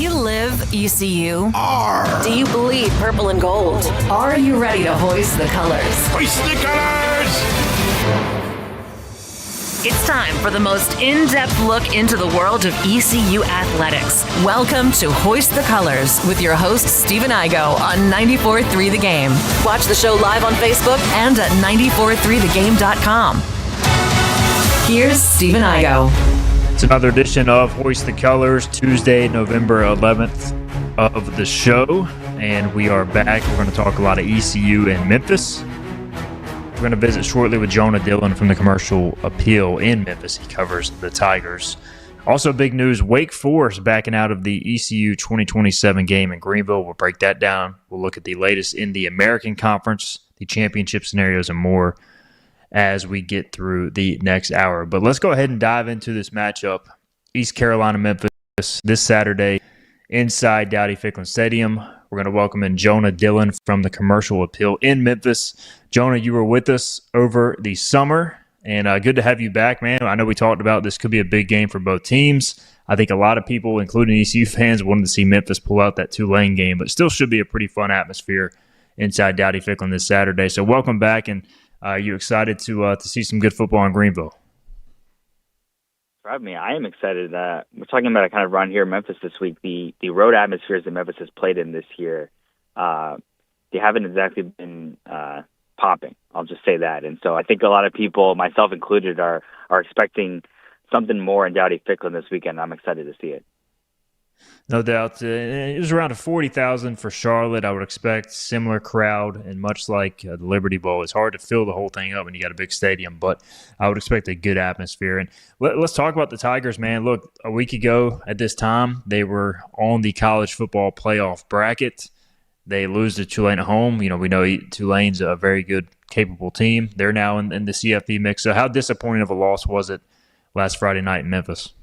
you live ECU? R. Do you bleed purple and gold? Are you ready to hoist the colors? Hoist the colors! It's time for the most in-depth look into the world of ECU athletics. Welcome to Hoist the Colors with your host, Stephen Igo on 94.3 The Game. Watch the show live on Facebook and at 943thegame.com. Here's Stephen Igo. It's another edition of Hoist the Colors, Tuesday, November 11th of the show. And we are back. We're going to talk a lot of ECU and Memphis. We're going to visit shortly with Jonah Dillon from the Commercial Appeal in Memphis. He covers the Tigers. Also, big news, Wake Forest backing out of the ECU 2027 game in Greenville. We'll break that down. We'll look at the latest in the American Conference, the championship scenarios, and more as we get through the next hour. But let's go ahead and dive into this matchup. East Carolina-Memphis this Saturday inside Dowdy-Ficklen Stadium. We're going to welcome in Jonah Dillon from the Commercial Appeal in Memphis. Jonah, you were with us over the summer, and good to have you back, man. I know we talked about this could be a big game for both teams. I think a lot of people, including ECU fans, wanted to see Memphis pull out that Tulane game, but still should be a pretty fun atmosphere inside Dowdy-Ficklen this Saturday. So welcome back, and you excited to see some good football in Greenville? For me, I am excited. We're talking about a kind of run here in Memphis this week. The road atmospheres that Memphis has played in this year, they haven't exactly been popping. I'll just say that. And so I think a lot of people, myself included, are expecting something more in Dowdy-Ficklen this weekend. I'm excited to see it. No doubt. It was around 40,000 for Charlotte. I would expect similar crowd, and much like the Liberty Bowl, it's hard to fill the whole thing up when you got a big stadium, but I would expect a good atmosphere. And let's talk about the Tigers, man. Look, a week ago at this time, they were on the college football playoff bracket. They lose to Tulane at home. You know, we know Tulane's a very good, capable team. They're now in the CFP mix. So how disappointing of a loss was it last Friday night in Memphis?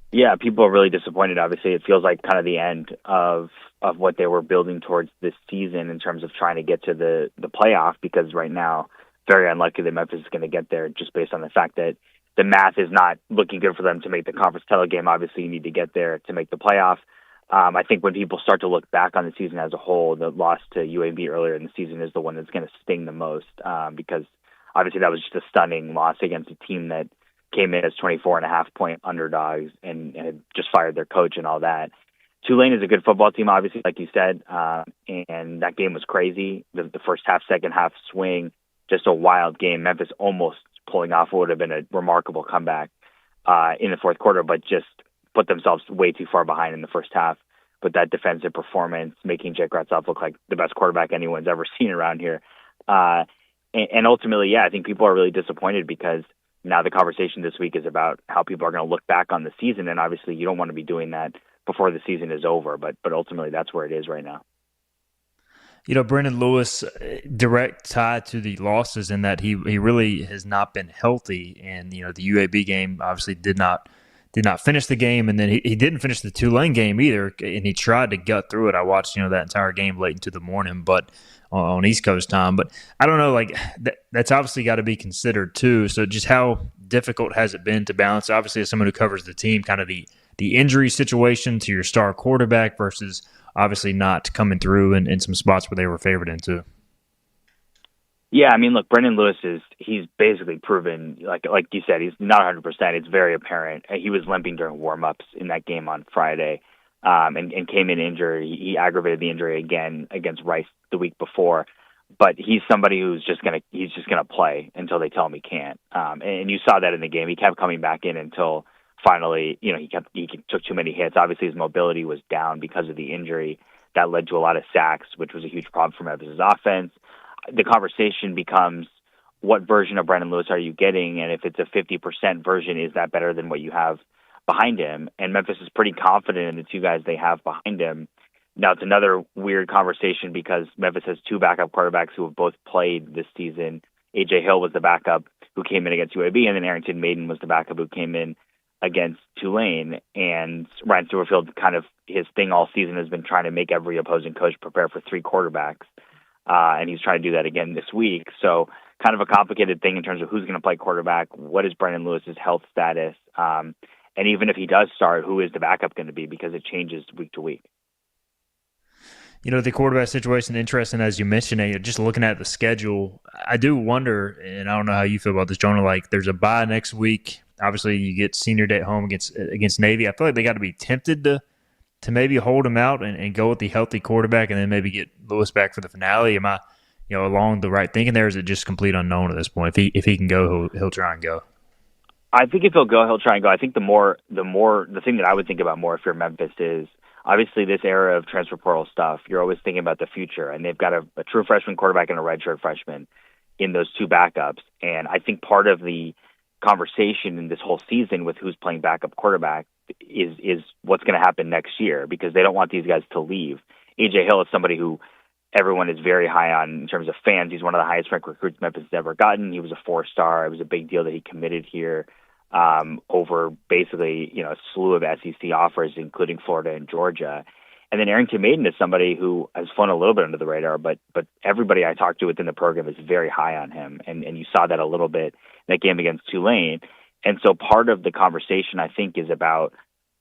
Yeah, people are really disappointed. Obviously, it feels like kind of the end of what they were building towards this season in terms of trying to get to the playoff, because right now, very unlikely that Memphis is going to get there just based on the fact that the math is not looking good for them to make the conference title game. Obviously, you need to get there to make the playoff. I think when people start to look back on the season as a whole, the loss to UAB earlier in the season is the one that's going to sting the most, because obviously that was just a stunning loss against a team that came in as 24.5-point underdogs and had just fired their coach and all that. Tulane is a good football team, obviously, like you said, and that game was crazy. The first half, second half swing, just a wild game. Memphis almost pulling off what would have been a remarkable comeback in the fourth quarter, but just put themselves way too far behind in the first half. But that defensive performance, making Jake Ratzlaff look like the best quarterback anyone's ever seen around here. And ultimately, yeah, I think people are really disappointed because now the conversation this week is about how people are going to look back on the season, and obviously you don't want to be doing that before the season is over, but ultimately that's where it is right now. You know, Brendan Lewis, direct tie to the losses in that he really has not been healthy, and you know the UAB game obviously did not finish the game, and then he didn't finish the Tulane game either, and he tried to gut through it. I watched that entire game late into the morning, but on East Coast time. But I don't know, like that's obviously got to be considered too. So just how difficult has it been to balance, obviously as someone who covers the team, kind of the injury situation to your star quarterback versus obviously not coming through in some spots where they were favored into? Yeah, I mean, look, Brendan Lewis he's basically proven, like you said, he's not 100%. It's very apparent. He was limping during warm-ups in that game on Friday and came in injured. He aggravated the injury again against Rice the week before. But he's somebody who's just gonna play until they tell him he can't. And you saw that in the game. He kept coming back in until finally, he took too many hits. Obviously, his mobility was down because of the injury. That led to a lot of sacks, which was a huge problem for Memphis' offense. The conversation becomes, what version of Brendan Lewis are you getting? And if it's a 50% version, is that better than what you have behind him? And Memphis is pretty confident in the two guys they have behind him. Now, it's another weird conversation because Memphis has two backup quarterbacks who have both played this season. A.J. Hill was the backup who came in against UAB, and then Arrington Maiden was the backup who came in against Tulane. And Ryan Stewarfield, kind of his thing all season has been trying to make every opposing coach prepare for three quarterbacks. And he's trying to do that again this week. So kind of a complicated thing in terms of who's going to play quarterback. What is Brendan Lewis's health status? And even if he does start, who is the backup going to be? Because it changes week to week. The quarterback situation, interesting as you mentioned. Just looking at the schedule, I do wonder, and I don't know how you feel about this, Jonah. Like, there's a bye next week. Obviously, you get senior day at home against Navy. I feel like they got to be tempted to maybe hold him out and go with the healthy quarterback, and then maybe get Lewis back for the finale. Am I, along the right thinking there? Or is it just complete unknown at this point? If he can go, he'll try and go. I think if he'll go, he'll try and go. I think the thing that I would think about more if you're Memphis is, obviously, this era of transfer portal stuff, you're always thinking about the future, and they've got a true freshman quarterback and a redshirt freshman in those two backups. And I think part of the conversation in this whole season with who's playing backup quarterback is what's going to happen next year, because they don't want these guys to leave. A.J. Hill is somebody who everyone is very high on in terms of fans. He's one of the highest ranked recruits Memphis has ever gotten. He was a 4-star. It was a big deal that he committed here over basically, a slew of SEC offers, including Florida and Georgia. And then Arrington Maiden is somebody who has flown a little bit under the radar, but everybody I talked to within the program is very high on him. And you saw that a little bit in that game against Tulane. And so part of the conversation, I think, is about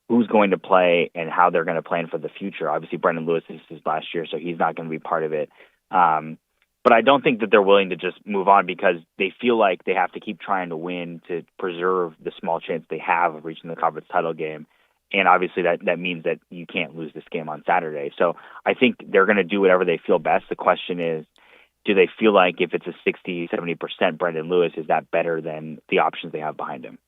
who's going to play and how they're going to plan for the future. Obviously, Brendan Lewis is his last year, so he's not going to be part of it. But I don't think that they're willing to just move on, because they feel like they have to keep trying to win to preserve the small chance they have of reaching the conference title game. And obviously that means that you can't lose this game on Saturday. So I think they're going to do whatever they feel best. The question is, do they feel like if it's a 60, 70% Brendan Lewis, is that better than the options they have behind him?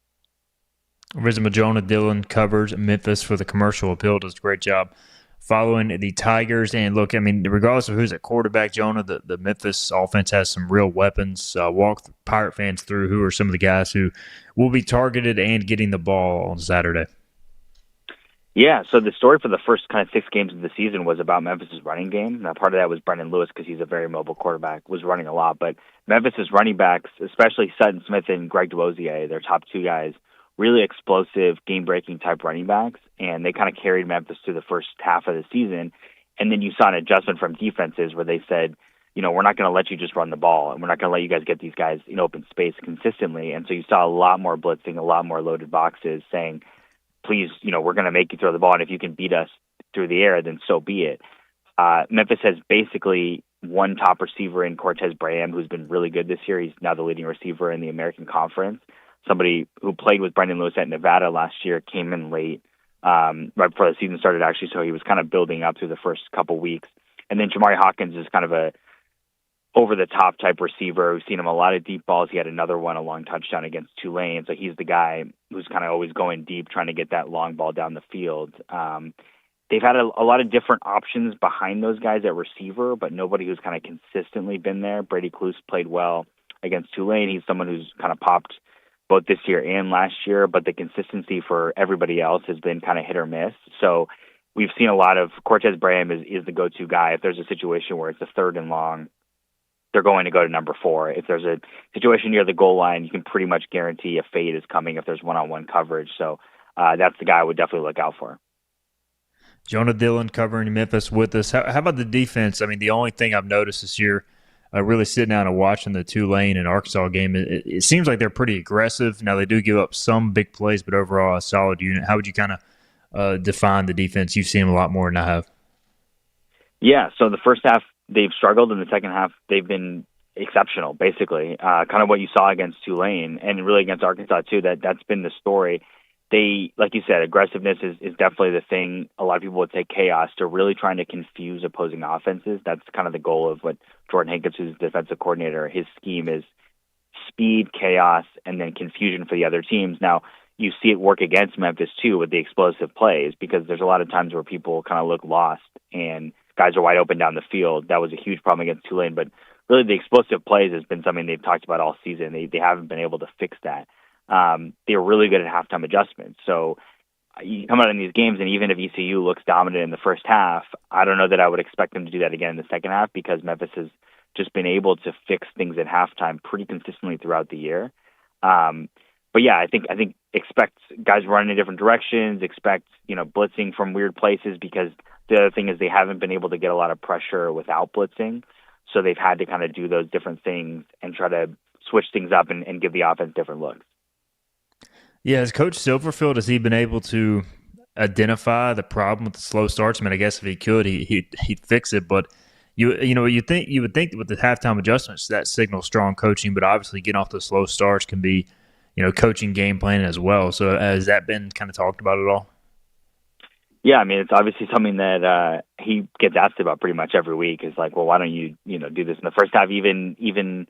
Rizma Jonah Dillon covers Memphis for the Commercial Appeal. Does a great job following the Tigers. And look, regardless of who's at quarterback, Jonah, the Memphis offense has some real weapons. Walk the Pirate fans through who are some of the guys who will be targeted and getting the ball on Saturday. Yeah, so the story for the first kind of 6 games of the season was about Memphis' running game. Now, part of that was Brendan Lewis, because he's a very mobile quarterback, was running a lot. But Memphis' running backs, especially Sutton Smith and Greg DeWosier, their top 2 guys, really explosive, game-breaking type running backs, and they kind of carried Memphis through the first half of the season. And then you saw an adjustment from defenses where they said, we're not going to let you just run the ball, and we're not going to let you guys get these guys in open space consistently. And so you saw a lot more blitzing, a lot more loaded boxes saying, please, we're going to make you throw the ball, and if you can beat us through the air, then so be it. Memphis has basically one top receiver in Cortez Braham, who's been really good this year. He's now the leading receiver in the American Conference. Somebody who played with Brendan Lewis at Nevada last year, came in late, right before the season started, actually, so he was kind of building up through the first couple weeks. And then Jamari Hawkins is kind of a over-the-top type receiver. We've seen him a lot of deep balls. He had another one, a long touchdown against Tulane, so he's the guy who's kind of always going deep, trying to get that long ball down the field. They've had a lot of different options behind those guys at receiver, but nobody who's kind of consistently been there. Brady Cluse played well against Tulane. He's someone who's kind of popped both this year and last year, but the consistency for everybody else has been kind of hit or miss. So we've seen a lot of Cortez Braham is the go-to guy. If there's a situation where it's a 3rd and long, they're going to go to number 4. If there's a situation near the goal line, you can pretty much guarantee a fade is coming if there's one-on-one coverage. So that's the guy I would definitely look out for. Jonah Dillon covering Memphis with us. How about the defense? The only thing I've noticed this year, really sitting down and watching the Tulane and Arkansas game, it seems like they're pretty aggressive. Now, they do give up some big plays, but overall a solid unit. How would you kind of define the defense? You've seen them a lot more than I have. Yeah, so the first half, they've struggled. In the second half, they've been exceptional, basically. Kind of what you saw against Tulane and really against Arkansas, too. That's been the story. They, like you said, aggressiveness is definitely the thing. A lot of people would say chaos. They're really trying to confuse opposing offenses. That's kind of the goal of what Jordan Hankins, who's the defensive coordinator, his scheme is speed, chaos, and then confusion for the other teams. Now, you see it work against Memphis, too, with the explosive plays, because there's a lot of times where people kind of look lost and guys are wide open down the field. That was a huge problem against Tulane, but really the explosive plays has been something they've talked about all season. They haven't been able to fix that. They're really good at halftime adjustments. So you come out in these games, and even if ECU looks dominant in the first half, I don't know that I would expect them to do that again in the second half, because Memphis has just been able to fix things at halftime pretty consistently throughout the year. But yeah, I think expect guys running in different directions, expect, blitzing from weird places, because the other thing is they haven't been able to get a lot of pressure without blitzing. So they've had to kind of do those different things and try to switch things up and give the offense different looks. Yeah, as Coach Silverfield, has he been able to identify the problem with the slow starts? I mean, I guess if he could, he'd fix it. But you would think with the halftime adjustments that signals strong coaching, but obviously getting off the slow starts can be, coaching game plan as well. So has that been kind of talked about at all? Yeah, I mean, it's obviously something that he gets asked about pretty much every week. Is like, well, why don't you do this in the first half? Even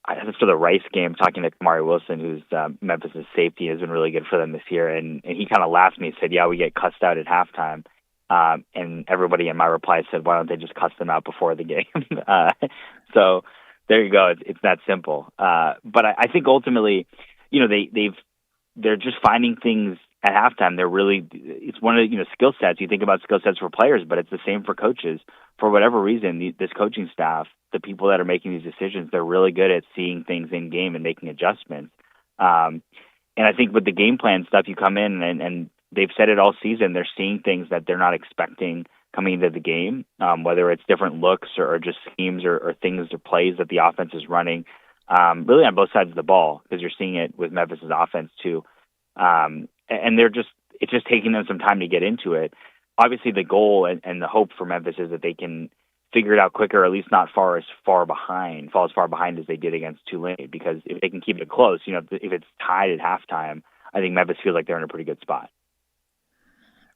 I think for the Rice game, talking to Kamari Wilson, who's Memphis' safety, has been really good for them this year, and he kind of laughed at me and said, "Yeah, we get cussed out at halftime." And everybody in my reply said, "Why don't they just cuss them out before the game?" So there you go. It's that simple. But I think ultimately, they're just finding things at halftime. It's one of the skill sets. You think about skill sets for players, but it's the same for coaches. For whatever reason, this coaching staff, the people that are making these decisions, they're really good at seeing things in game and making adjustments. And I think with the game plan stuff, you come in and they've said it all season. They're seeing things that they're not expecting coming into the game, whether it's different looks or just schemes or things or plays that the offense is running, really on both sides of the ball, because you're seeing it with Memphis' offense too. And it's just taking them some time to get into it. Obviously, the goal and the hope for Memphis is that they can figure it out quicker, or at least not fall as far behind as they did against Tulane. Because if they can keep it close, if it's tied at halftime, I think Memphis feels like they're in a pretty good spot.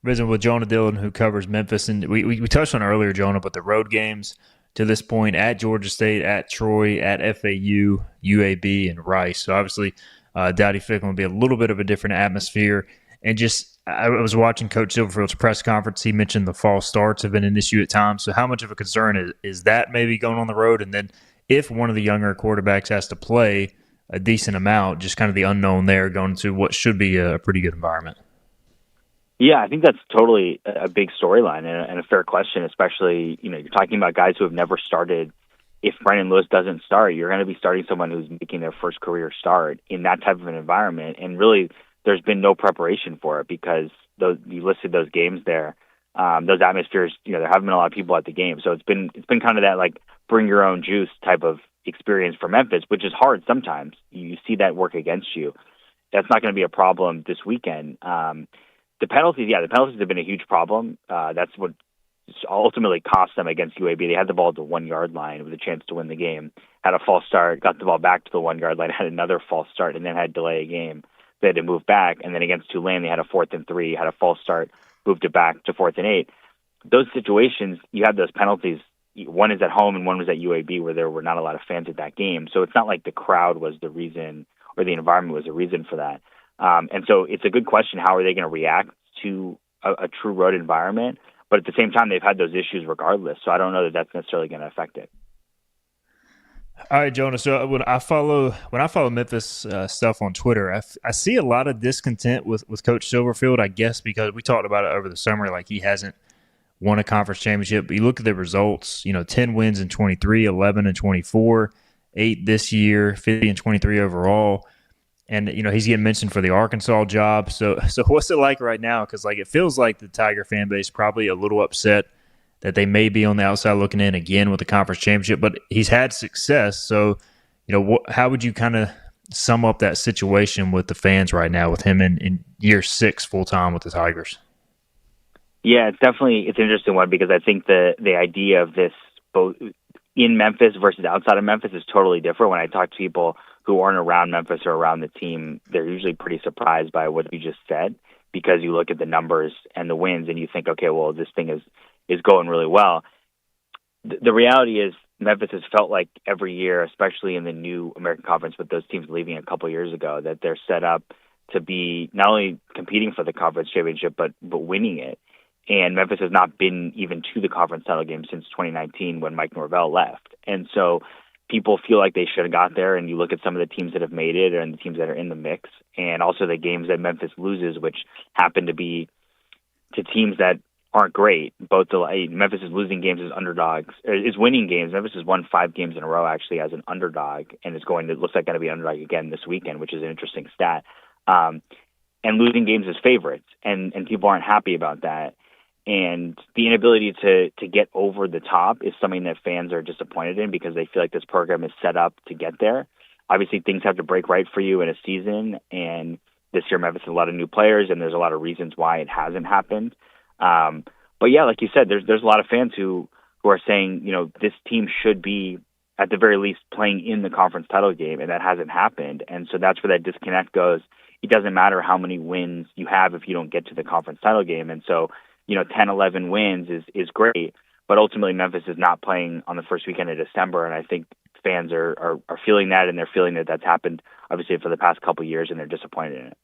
Visiting with Jonah Dillon, who covers Memphis, and we touched on earlier, Jonah, but the road games to this point at Georgia State, at Troy, at FAU, UAB, and Rice. So obviously, Dowdy Ficklen will be a little bit of a different atmosphere. And just, I was watching Coach Silverfield's press conference. He mentioned the false starts have been an issue at times. So how much of a concern is that maybe going on the road? And then if one of the younger quarterbacks has to play a decent amount, just kind of the unknown there going to what should be a pretty good environment. Yeah, I think that's totally a big storyline and a fair question, especially, you're talking about guys who have never started. If Brandon Lewis doesn't start, you're going to be starting someone who's making their first career start in that type of an environment. And really, there's been no preparation for it because you listed those games there. Those atmospheres, there haven't been a lot of people at the game. So it's been kind of that like bring your own juice type of experience for Memphis, which is hard sometimes. You see that work against you. That's not going to be a problem this weekend. The penalties have been a huge problem. That's what ultimately cost them against UAB. They had the ball at the 1 yard line with a chance to win the game, had a false start, got the ball back to the 1 yard line, had another false start, and then had to delay a game. They had to move back. And then against Tulane, they had a 4th and 3, had a false start, moved it back to 4th and 8. Those situations, you have those penalties. One is at home and one was at UAB where there were not a lot of fans at that game. So it's not like the crowd was the reason or the environment was the reason for that. And so it's a good question. How are they going to react to a true road environment? But at the same time, they've had those issues regardless. So I don't know that that's necessarily going to affect it. All right, Jonah. So when I follow Memphis stuff on Twitter, I see a lot of discontent with Coach Silverfield, I guess, because we talked about it over the summer. Like he hasn't won a conference championship. But you look at the results, 10 wins in 23, 11 and 24, 8 this year, 50 and 23 overall. And, he's getting mentioned for the Arkansas job. So what's it like right now? Because, it feels like the Tiger fan base probably a little upset that they may be on the outside looking in again with the conference championship. But he's had success. So, how would you kind of sum up that situation with the fans right now with him in year 6 full-time with the Tigers? Yeah, it's an interesting one because I think the idea of this both in Memphis versus outside of Memphis is totally different. When I talk to people who aren't around Memphis or around the team, they're usually pretty surprised by what you just said because you look at the numbers and the wins and you think, okay, well, this thing is going really well. The reality is Memphis has felt like every year, especially in the new American Conference with those teams leaving a couple years ago, that they're set up to be not only competing for the conference championship, but winning it. And Memphis has not been even to the conference title game since 2019 when Mike Norvell left. And so people feel like they should have got there, and you look at some of the teams that have made it and the teams that are in the mix, and also the games that Memphis loses, which happen to be to teams that aren't great. Memphis is losing games as underdogs, is winning games. Memphis has won 5 games in a row actually as an underdog, and looks like going to be an underdog again this weekend, which is an interesting stat. And losing games as favorites, and people aren't happy about that. And the inability to get over the top is something that fans are disappointed in because they feel like this program is set up to get there. Obviously, things have to break right for you in a season, and this year Memphis has a lot of new players, and there's a lot of reasons why it hasn't happened. But yeah, like you said, there's a lot of fans who are saying, this team should be at the very least playing in the conference title game, and that hasn't happened. And so that's where that disconnect goes. It doesn't matter how many wins you have if you don't get to the conference title game. And so, 10, 11 wins is great, but ultimately Memphis is not playing on the first weekend of December. And I think fans are feeling that, and they're feeling that that's happened obviously for the past couple of years, and they're disappointed in it.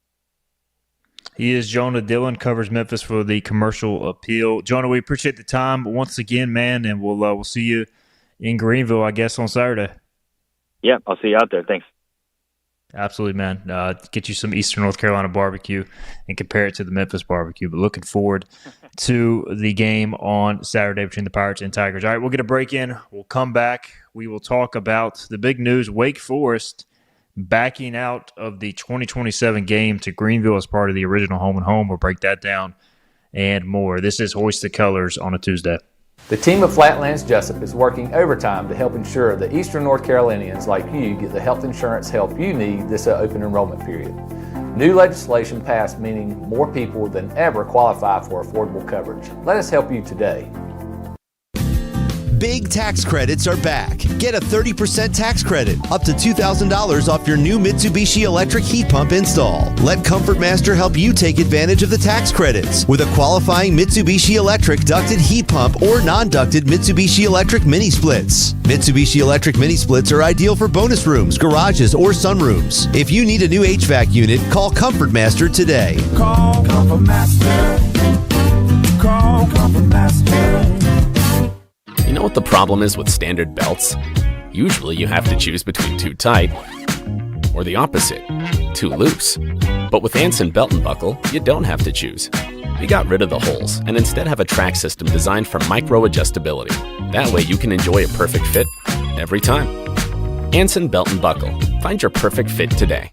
He is Jonah Dillon, covers Memphis for the Commercial Appeal. Jonah, we appreciate the time once again, man, and we'll see you in Greenville, I guess, on Saturday. Yeah, I'll see you out there. Thanks. Absolutely, man. Get you some Eastern North Carolina barbecue and compare it to the Memphis barbecue. But looking forward to the game on Saturday between the Pirates and Tigers. All right, we'll get a break in. We'll come back. We will talk about the big news, Wake Forest backing out of the 2027 game to Greenville as part of the original home and home. We'll break that down and more. This is Hoist the Colors on a Tuesday. The team of Flatlands Jessup is working overtime to help ensure that Eastern North Carolinians like you get the health insurance help you need this open enrollment period. New legislation passed meaning more people than ever qualify for affordable coverage. Let us help you today. Big tax credits are back. Get a 30% tax credit, up to $2,000 off your new Mitsubishi electric heat pump install. Let Comfort Master help you take advantage of the tax credits with a qualifying Mitsubishi electric ducted heat pump or non-ducted Mitsubishi electric mini splits. Mitsubishi electric mini splits are ideal for bonus rooms, garages, or sunrooms. If you need a new HVAC unit, call Comfort Master today. Call Comfort Master. Call Comfort Master. You know what the problem is with standard belts? Usually you have to choose between too tight or the opposite, too loose. But with Anson Belt and Buckle, you don't have to choose. We got rid of the holes and instead have a track system designed for micro-adjustability. That way you can enjoy a perfect fit every time. Anson Belt and Buckle. Find your perfect fit today.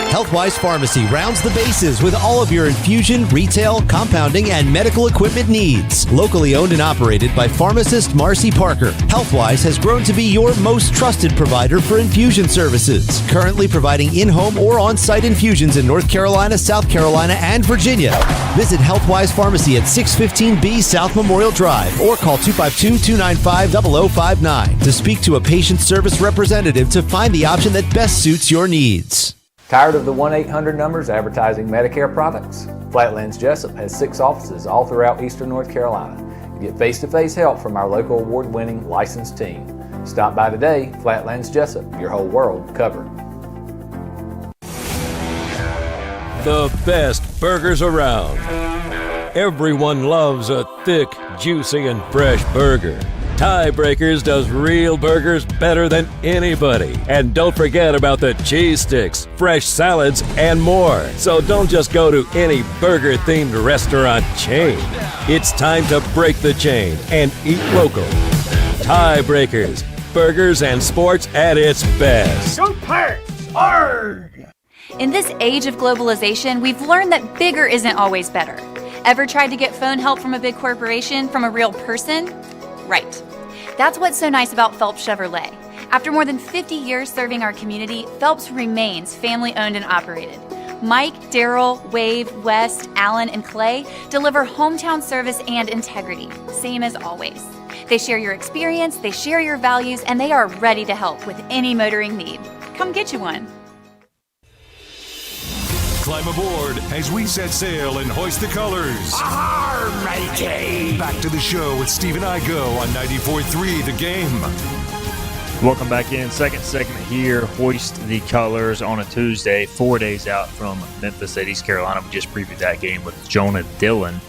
Healthwise Pharmacy rounds the bases with all of your infusion, retail, compounding, and medical equipment needs. Locally owned and operated by pharmacist Marcy Parker, Healthwise has grown to be your most trusted provider for infusion services. Currently providing in-home or on-site infusions in North Carolina, South Carolina, and Virginia. Visit Healthwise Pharmacy at 615B South Memorial Drive or call 252-295-0059 to speak to a patient service representative to find the option that best suits your needs. Tired of the 1-800 numbers advertising Medicare products? Flatlands Jessup has 6 offices all throughout Eastern North Carolina. You get face-to-face help from our local award-winning licensed team. Stop by today. Flatlands Jessup, your whole world covered. The best burgers around. Everyone loves a thick, juicy, and fresh burger. Tiebreakers does real burgers better than anybody. And don't forget about the cheese sticks, fresh salads, and more. So don't just go to any burger-themed restaurant chain. It's time to break the chain and eat local. Tiebreakers, burgers and sports at its best. Go Pirates! Arg! In this age of globalization, we've learned that bigger isn't always better. Ever tried to get phone help from a big corporation from a real person? Right. That's what's so nice about Phelps Chevrolet. After more than 50 years serving our community, Phelps remains family-owned and operated. Mike, Daryl, Wave, West, Alan, and Clay deliver hometown service and integrity, same as always. They share your experience, they share your values, and they are ready to help with any motoring need. Come get you one. Climb aboard as we set sail and hoist the colors. Arr, matey! Back to the show with Steve and Igo on 94.3 The Game. Welcome back in. Second segment here. Hoist the Colors on a Tuesday, 4 days out from Memphis at East Carolina. We just previewed that game with Jonah Dillon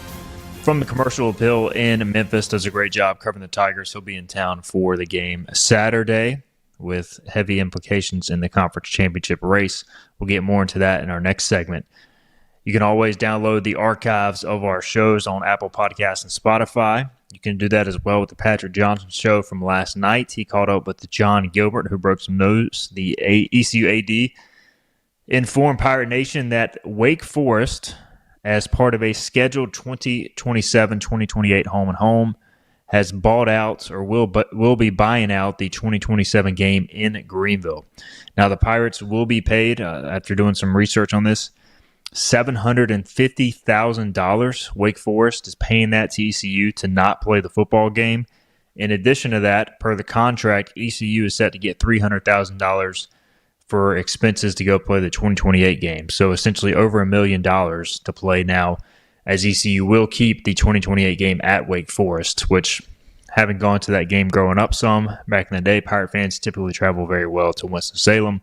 from the Commercial Appeal in Memphis. Does a great job covering the Tigers. He'll be in town for the game Saturday with heavy implications in the conference championship race. We'll get more into that in our next segment. You can always download the archives of our shows on Apple Podcasts and Spotify. You can do that as well with the Patrick Johnson show from last night. He caught up with John Gilbert, who broke some news. The ECU AD informed Pirate Nation that Wake Forest, as part of a scheduled 2027-2028 home and home, has bought out or will be buying out the 2027 game in Greenville. Now, the Pirates will be paid, after doing some research on this, $750,000. Wake Forest is paying that to ECU to not play the football game. In addition to that, per the contract, ECU is set to get $300,000 for expenses to go play the 2028 game. So essentially over $1 million to play now, as ECU will keep the 2028 game at Wake Forest, which, having gone to that game growing up some back in the day, Pirate fans typically travel very well to Winston-Salem,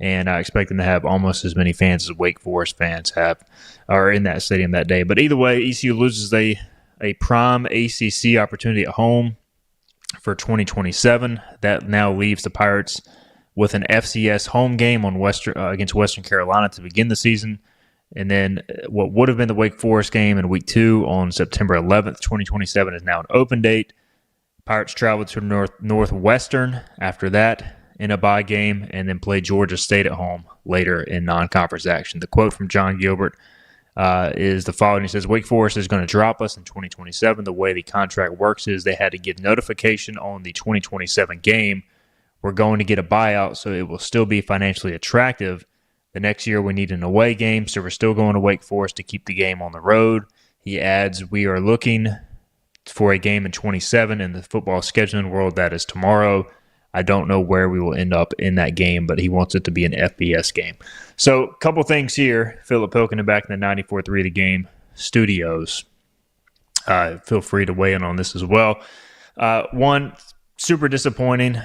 and I expect them to have almost as many fans as Wake Forest fans are in that stadium that day. But either way, ECU loses a prime ACC opportunity at home for 2027. That now leaves the Pirates with an FCS home game on against Western Carolina to begin the season. And then what would have been the Wake Forest game in Week 2 on September 11th, 2027 is now an open date. Pirates travel to Northwestern after that in a bye game, and then play Georgia State at home later in non-conference action. The quote from John Gilbert is the following. He says, Wake Forest is going to drop us in 2027. The way the contract works is they had to give notification on the 2027 game. We're going to get a buyout, so it will still be financially attractive. The next year we need an away game, so we're still going to Wake Forest to keep the game on the road. He adds, we are looking for a game in 27 in the football scheduling world. That is tomorrow. I don't know where we will end up in that game, but he wants it to be an FBS game. So a couple things here. Philip Pilkington back in the 94.3 The Game studios. Feel free to weigh in on this as well. One, super disappointing.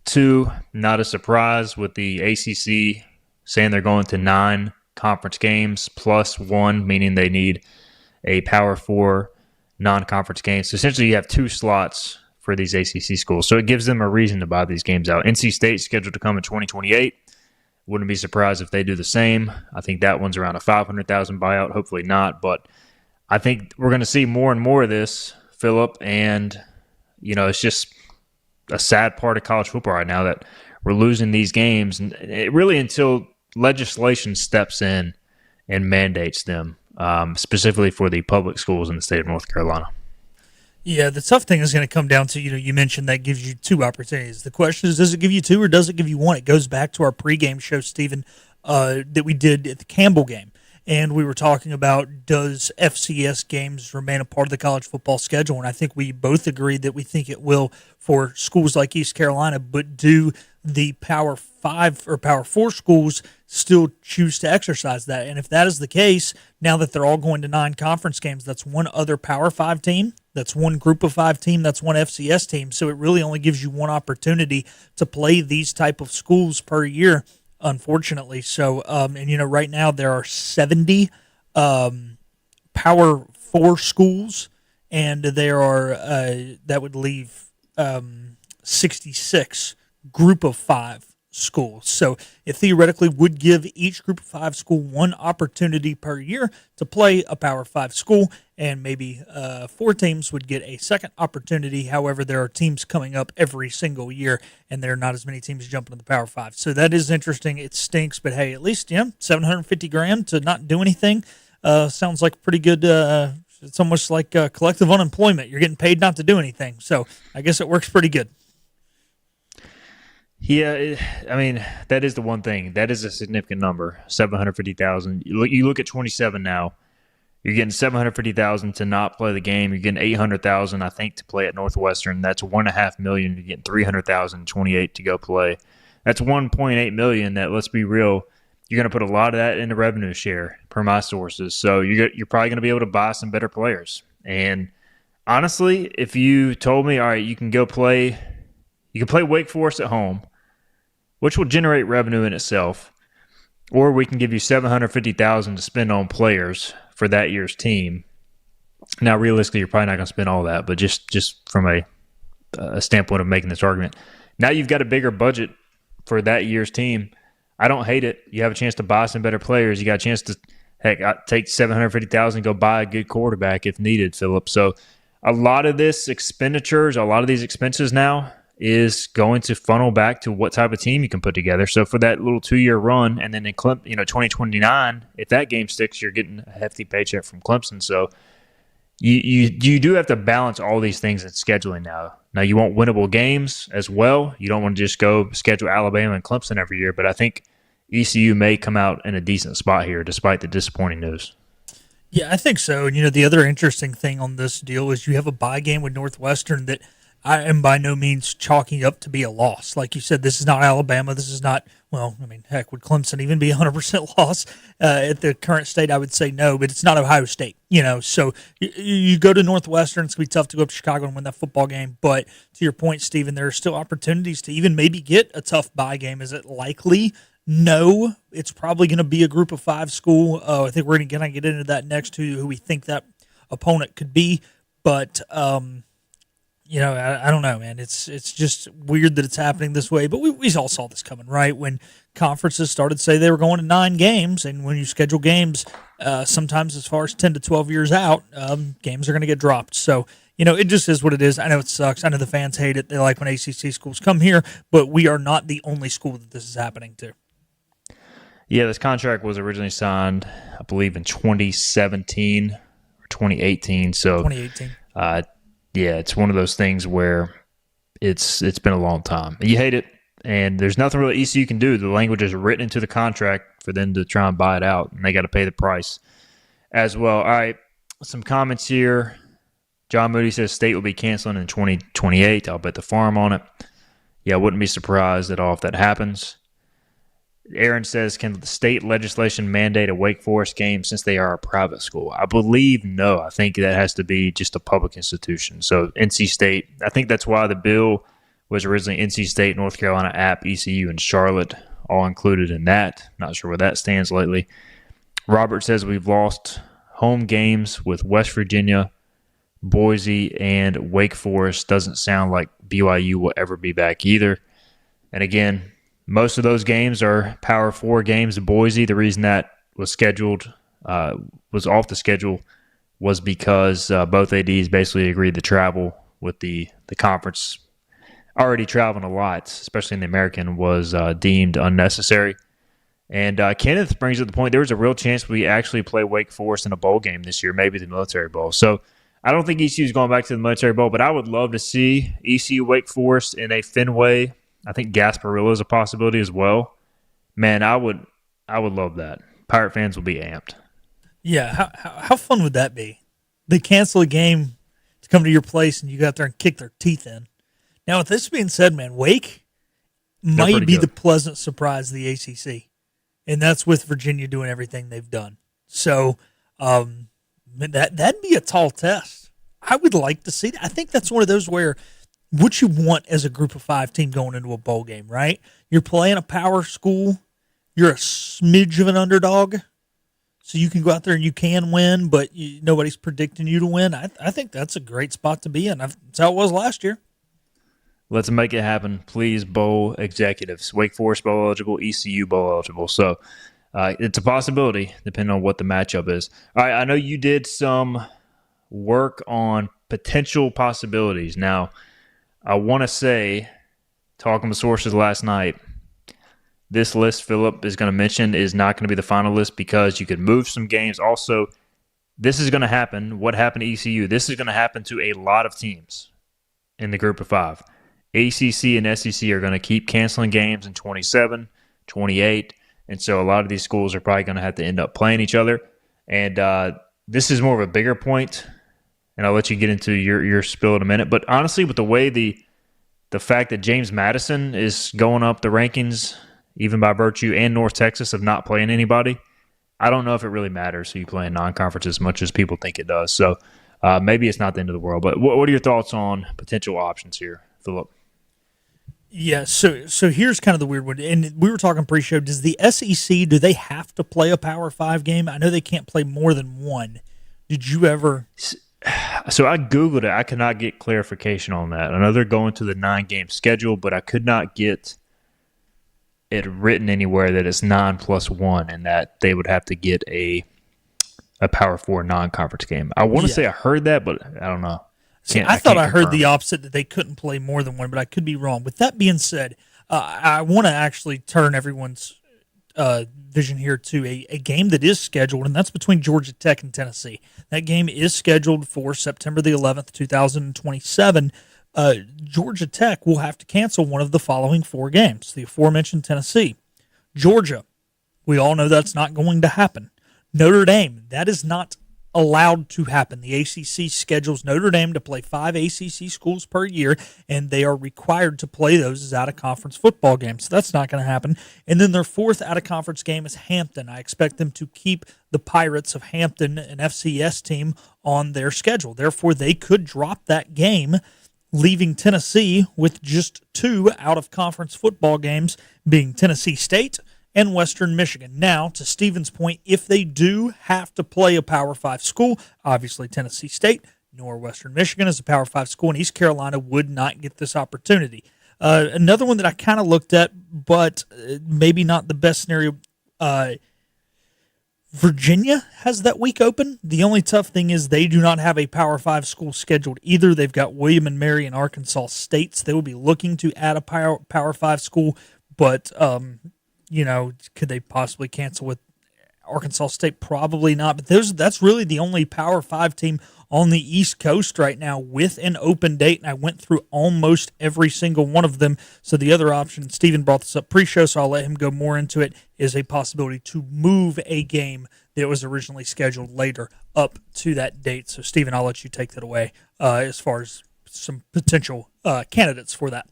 Two, not a surprise with the ACC saying they're going to 9 conference games plus 1, meaning they need a Power 4 non-conference game. So essentially you have 2 slots for these ACC schools. So it gives them a reason to buy these games out. NC State's scheduled to come in 2028. Wouldn't be surprised if they do the same. I think that one's around a $500,000 buyout. Hopefully not. But I think we're going to see more and more of this, Philip. And, it's just a sad part of college football right now that we're losing these games. And it really until legislation steps in and mandates them, specifically for the public schools in the state of North Carolina. Yeah, the tough thing is going to come down to, you mentioned that gives you 2 opportunities. The question is, does it give you 2 or does it give you 1? It goes back to our pregame show, Stephen, that we did at the Campbell game. And we were talking about, does FCS games remain a part of the college football schedule? And I think we both agreed that we think it will for schools like East Carolina, but do the Power 5 or Power 4 schools still choose to exercise that? And if that is the case, now that they're all going to 9 conference games, that's 1 other Power 5 team, that's 1 Group of 5 team, that's 1 FCS team. So it really only gives you 1 opportunity to play these type of schools per year, unfortunately. So, right now there are 70 Power 4 schools, and there are that would leave 66 Group of 5 schools. So it theoretically would give each Group of 5 school 1 opportunity per year to play a Power 5 school, and maybe 4 teams would get a second opportunity. However, there are teams coming up every single year, and there are not as many teams jumping to the Power 5. So that is interesting. It stinks, but hey, at least $750,000 to not do anything sounds like pretty good. It's almost like collective unemployment. You're getting paid not to do anything. So I guess it works pretty good. Yeah, that is the one thing. That is a significant number, $750,000. You look at 27 now. You're getting $750,000 to not play the game. You're getting $800,000, I think, to play at Northwestern. That's $1.5 million. You're getting $300,000, 28 to go play. That's $1.8 million. That, let's be real, you're going to put a lot of that into revenue share, per my sources. So you're probably going to be able to buy some better players. And honestly, if you told me, all right, you can play Wake Forest at home, which will generate revenue in itself, or we can give you $750,000 to spend on players for that year's team. Now, realistically, you're probably not going to spend all that, but just from a standpoint of making this argument, now you've got a bigger budget for that year's team. I don't hate it. You have a chance to buy some better players. You got a chance to, take $750,000 and go buy a good quarterback if needed, Philip. So a lot of these expenses now is going to funnel back to what type of team you can put together. So for that little 2-year run, and then in 2029, if that game sticks, you're getting a hefty paycheck from Clemson. So you do have to balance all these things in scheduling now. Now, you want winnable games as well. You don't want to just go schedule Alabama and Clemson every year, but I think ECU may come out in a decent spot here despite the disappointing news. Yeah, I think so. And, the other interesting thing on this deal is you have a bye game with Northwestern that I am by no means chalking up to be a loss. Like you said, this is not Alabama. This is not, heck, would Clemson even be 100% loss at the current state? I would say no, but it's not Ohio State, So you go to Northwestern, it's going to be tough to go up to Chicago and win that football game. But to your point, Stephen, there are still opportunities to even maybe get a tough bye game. Is it likely? No, it's probably going to be a group of 5 school. I think we're going to get into that next, to who we think that opponent could be. But, I don't know, man. It's just weird that it's happening this way. But we all saw this coming, right? When conferences started to say they were going to 9 games, and when you schedule games, sometimes as far as 10 to 12 years out, games are going to get dropped. So, it just is what it is. I know it sucks. I know the fans hate it. They like when ACC schools come here, but we are not the only school that this is happening to. Yeah, this contract was originally signed, I believe, in 2017 or 2018. So 2018. Yeah, it's one of those things where it's been a long time. You hate it, and there's nothing really ECU can do. The language is written into the contract for them to try and buy it out, and they got to pay the price as well. All right, some comments here. John Moody says state will be canceling in 2028. I'll bet the farm on it. Yeah, I wouldn't be surprised at all if that happens. Aaron says, can the state legislation mandate a Wake Forest game since they are a private school? I believe no. I think that has to be just a public institution. So NC State, I think that's why the bill was originally NC State, North Carolina, App, ECU, and Charlotte, all included in that. Not sure where that stands lately. Robert says we've lost home games with West Virginia, Boise, and Wake Forest. Doesn't sound like BYU will ever be back either. And again, most of those games are Power 4 games. Boise, the reason that was scheduled, was off the schedule, was because both ADs basically agreed to travel with the conference. Already traveling a lot, especially in the American, was deemed unnecessary. And Kenneth brings up the point, there was a real chance we actually play Wake Forest in a bowl game this year, maybe the Military Bowl. So I don't think ECU is going back to the Military Bowl, but I would love to see ECU Wake Forest in a Fenway. I think Gasparilla is a possibility as well. Man, I would love that. Pirate fans will be amped. Yeah, how fun would that be? They cancel a game to come to your place and you go out there and kick their teeth in. Now, with this being said, man, Wake might be the pleasant surprise of the ACC, and that's with Virginia doing everything they've done. So that'd be a tall test. I would like to see that. I think that's one of those where what you want as a group of 5 team going into a bowl game, right? You're playing a power school. You're a smidge of an underdog, so you can go out there and you can win, but nobody's predicting you to win. I think that's a great spot to be in. That's how it was last year. Let's make it happen. Please, bowl executives. Wake Forest bowl eligible, ECU bowl eligible. So it's a possibility depending on what the matchup is. All right, I know you did some work on potential possibilities. Now, I want to say, talking to sources last night, this list Philip is going to mention is not going to be the final list because you could move some games. Also, this is going to happen. What happened to ECU? This is going to happen to a lot of teams in the group of 5. ACC and SEC are going to keep canceling games in 27, 28, and so a lot of these schools are probably going to have to end up playing each other. And this is more of a bigger point, and I'll let you get into your spill in a minute. But honestly, with the way the fact that James Madison is going up the rankings, even by virtue, and North Texas of not playing anybody, I don't know if it really matters who you play in non-conference as much as people think it does. So maybe it's not the end of the world. But what are your thoughts on potential options here, Philip? Yeah, so here's kind of the weird one. And we were talking pre-show, does the SEC, do they have to play a Power 5 game? I know they can't play more than one. Did you ever... So I Googled it. I could not get clarification on that. I know they're going to the 9-game schedule, but I could not get it written anywhere that it's 9+1 and that they would have to get a Power 4 non-conference game. I want to say I heard that, but I don't know. See, I thought I heard the opposite, that they couldn't play more than one, but I could be wrong. With that being said, I want to actually turn everyone's vision here to a game that is scheduled, and that's between Georgia Tech and Tennessee. That game is scheduled for September the 11th, 2027. Georgia Tech will have to cancel one of the following 4 games. The aforementioned Tennessee. Georgia, we all know that's not going to happen. Notre Dame, that is not allowed to happen. The ACC schedules Notre Dame to play 5 ACC schools per year, and they are required to play those as out-of-conference football games. So that's not going to happen. And then their 4th out-of-conference game is Hampton. I expect them to keep the Pirates of Hampton, an FCS team, on their schedule. Therefore, they could drop that game, leaving Tennessee with just 2 out-of-conference football games, being Tennessee State and Western Michigan. Now, to Stephen's point, if they do have to play a Power 5 school, obviously Tennessee State nor Western Michigan is a Power 5 school, and East Carolina would not get this opportunity. Another one that I kind of looked at, but maybe not the best scenario, Virginia has that week open. The only tough thing is they do not have a Power 5 school scheduled either. They've got William and Mary and Arkansas States. They will be looking to add a Power 5 school, but could they possibly cancel with Arkansas State? Probably not. But that's really the only Power 5 team on the East Coast right now with an open date, and I went through almost every single one of them. So the other option, Stephen brought this up pre-show, so I'll let him go more into it, is a possibility to move a game that was originally scheduled later up to that date. So, Stephen, I'll let you take that away as far as some potential candidates for that.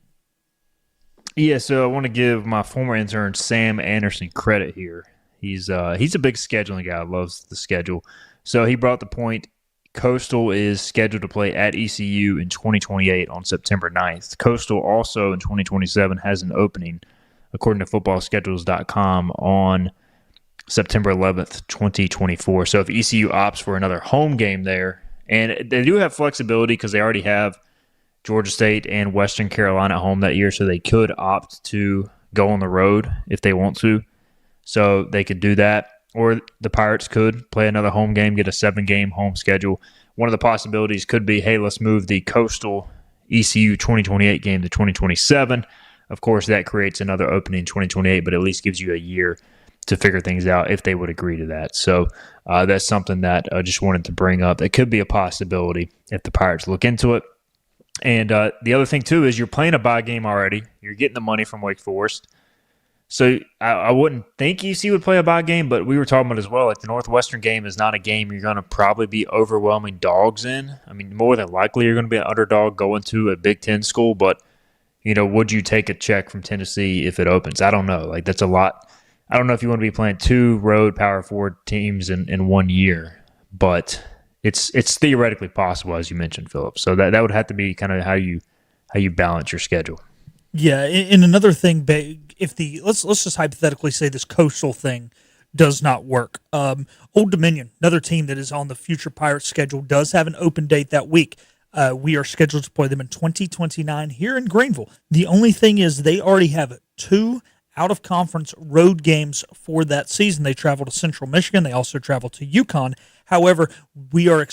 Yeah, so I want to give my former intern Sam Anderson credit here. He's a big scheduling guy, loves the schedule. So he brought the point, Coastal is scheduled to play at ECU in 2028 on September 9th. Coastal also in 2027 has an opening, according to footballschedules.com, on September 11th, 2024. So if ECU opts for another home game there, and they do have flexibility because they already have Georgia State and Western Carolina at home that year, so they could opt to go on the road if they want to. So they could do that. Or the Pirates could play another home game, get a 7-game home schedule. One of the possibilities could be, hey, let's move the Coastal ECU 2028 game to 2027. Of course, that creates another opening in 2028, but at least gives you a year to figure things out if they would agree to that. So that's something that I just wanted to bring up. That could be a possibility if the Pirates look into it. And the other thing, too, is you're playing a bye game already. You're getting the money from Wake Forest. So I wouldn't think ECU would play a bye game, but we were talking about as well, like the Northwestern game is not a game you're going to probably be overwhelming dogs in. I mean, more than likely you're going to be an underdog going to a Big Ten school, but, would you take a check from Tennessee if it opens? I don't know. Like, that's a lot. I don't know if you want to be playing 2 road Power 4 teams in 1 year, but it's theoretically possible, as you mentioned, Philip. So that would have to be kind of how you balance your schedule. Yeah, and another thing, if let's just hypothetically say this Coastal thing does not work. Old Dominion, another team that is on the future Pirates schedule, does have an open date that week. We are scheduled to play them in 2029 here in Greenville. The only thing is they already have 2 out-of-conference road games for that season. They travel to Central Michigan. They also travel to UConn. However, we are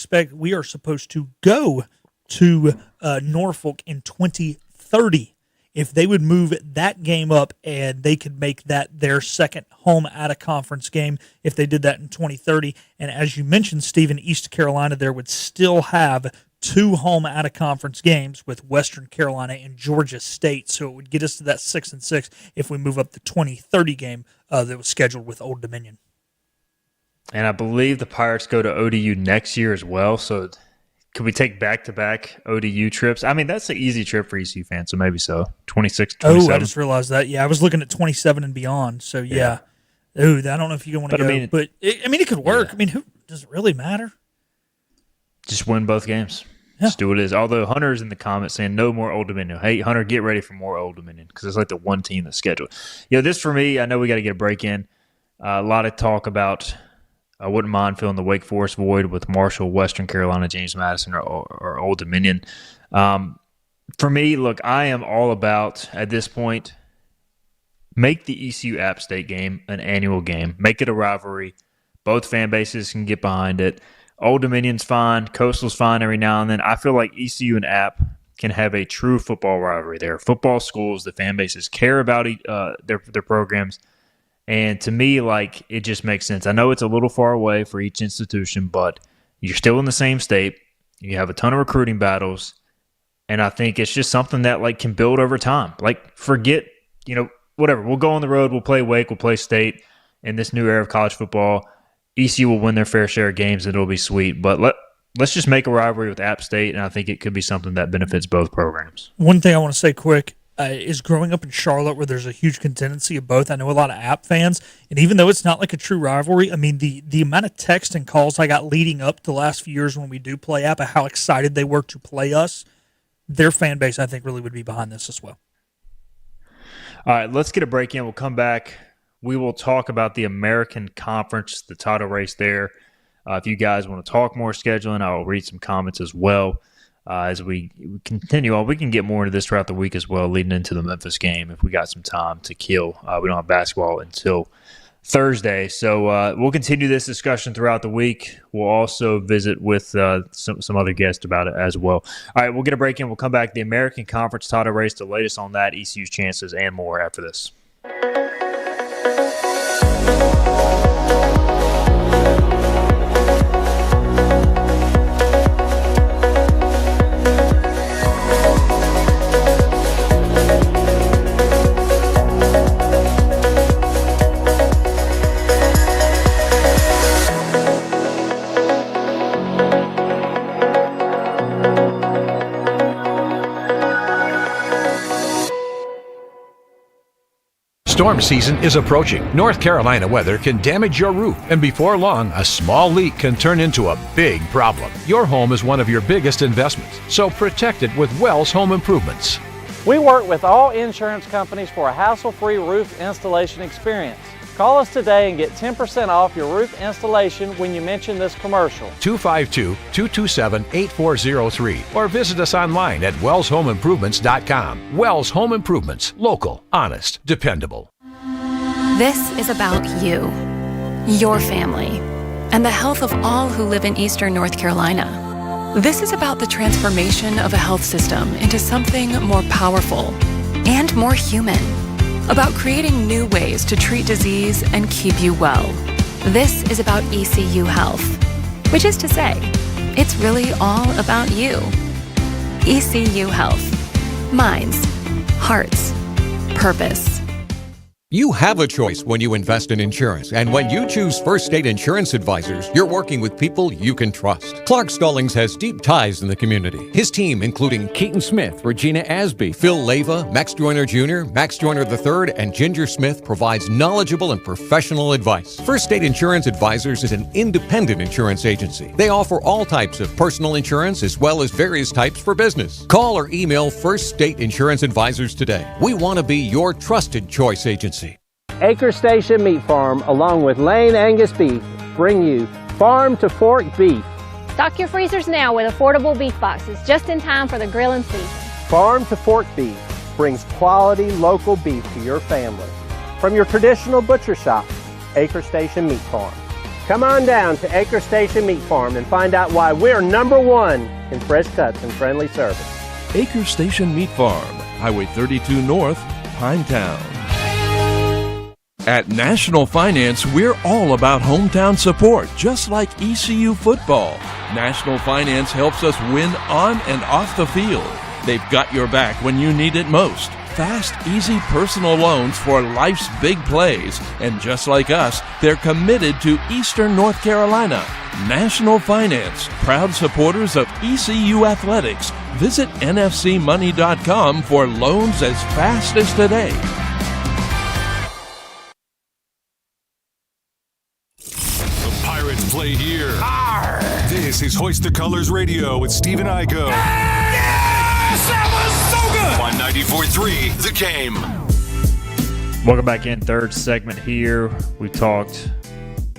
supposed to go to Norfolk in 2030. If they would move that game up and they could make that their second home out-of-conference game if they did that in 2030. And as you mentioned, Stephen, East Carolina there would still have 2 home out-of-conference games with Western Carolina and Georgia State. So it would get us to that 6-6 if we move up the 2030 game that was scheduled with Old Dominion. And I believe the Pirates go to ODU next year as well, so could we take back-to-back ODU trips? I mean, that's an easy trip for ECU fans, so maybe so. 26, 27. Oh, I just realized that. Yeah, I was looking at 27 and beyond, so yeah. Ooh, I don't know if you want to go, but it could work. Yeah. I mean, who does it really matter? Just win both games. Yeah. Just do what it is. Although Hunter's in the comments saying no more Old Dominion. Hey, Hunter, get ready for more Old Dominion because it's like the one team that's scheduled. This for me, I know we got to get a break in. A lot of talk about I wouldn't mind filling the Wake Forest void with Marshall, Western Carolina, James Madison, or Old Dominion. For me, look, I am all about, at this point, make the ECU App State game an annual game. Make it a rivalry. Both fan bases can get behind it. Old Dominion's fine. Coastal's fine every now and then. I feel like ECU and App can have a true football rivalry. They're football schools. The fan bases care about their programs. And to me, like, it just makes sense. I know it's a little far away for each institution, but you're still in the same state. You have a ton of recruiting battles. And I think it's just something that, like, can build over time. Like, forget, whatever. We'll go on the road. We'll play Wake. We'll play State. In this new era of college football, ECU will win their fair share of games, and it'll be sweet. But let's just make a rivalry with App State, and I think it could be something that benefits both programs. One thing I want to say quick is growing up in Charlotte, where there's a huge contingency of both. I know a lot of App fans, and even though it's not like a true rivalry, I mean, the amount of text and calls I got leading up to the last few years when we do play App, how excited they were to play us, their fan base, I think, really would be behind this as well. All right, let's get a break in. We'll come back. We will talk about the American Conference, the title race there. If you guys want to talk more scheduling, I'll read some comments as well. As we continue on, we can get more into this throughout the week as well, leading into the Memphis game if we got some time to kill. We don't have basketball until Thursday, so we'll continue this discussion throughout the week. We'll also visit with some other guests about it as well. All right, we'll get a break in. We'll come back. The American Conference title race, the latest on that, ECU's chances, and more after this. Storm season is approaching. North Carolina weather can damage your roof, and before long, a small leak can turn into a big problem. Your home is one of your biggest investments, so protect it with Wells Home Improvements. We work with all insurance companies for a hassle-free roof installation experience. Call us today and get 10% off your roof installation when you mention this commercial. 252-227-8403 or visit us online at wellshomeimprovements.com. Wells Home Improvements. Local, honest, dependable. This is about you, your family, and the health of all who live in Eastern North Carolina. This is about the transformation of a health system into something more powerful and more human. About creating new ways to treat disease and keep you well. This is about ECU Health, which is to say, it's really all about you. ECU Health. Minds, hearts, purpose. You have a choice when you invest in insurance, and when you choose First State Insurance Advisors, you're working with people you can trust. Clark Stallings has deep ties in the community. His team, including Keaton Smith, Regina Asby, Phil Leyva, Max Joyner Jr., Max Joyner III, and Ginger Smith, provides knowledgeable and professional advice. First State Insurance Advisors is an independent insurance agency. They offer all types of personal insurance as well as various types for business. Call or email First State Insurance Advisors today. We want to be your trusted choice agency. Acre Station Meat Farm, along with Lane Angus Beef, bring you Farm to Fork Beef. Stock your freezers now with affordable beef boxes, just in time for the grilling season. Farm to Fork Beef brings quality local beef to your family. From your traditional butcher shop, Acre Station Meat Farm. Come on down to Acre Station Meat Farm and find out why we're #1 in fresh cuts and friendly service. Acre Station Meat Farm, Highway 32 North, Pinetown. At National Finance, we're all about hometown support, just like ECU football. National Finance helps us win on and off the field. They've got your back when you need it most. Fast, easy personal loans for life's big plays. And just like us, they're committed to Eastern North Carolina. National Finance, proud supporters of ECU athletics. Visit nfcmoney.com for loans as fast as today. Play here. Arr! This is Hoist the Colors Radio with Stephen Igo. Yes! That was so good! On 94.3, The Game. Welcome back in. Third segment here. We talked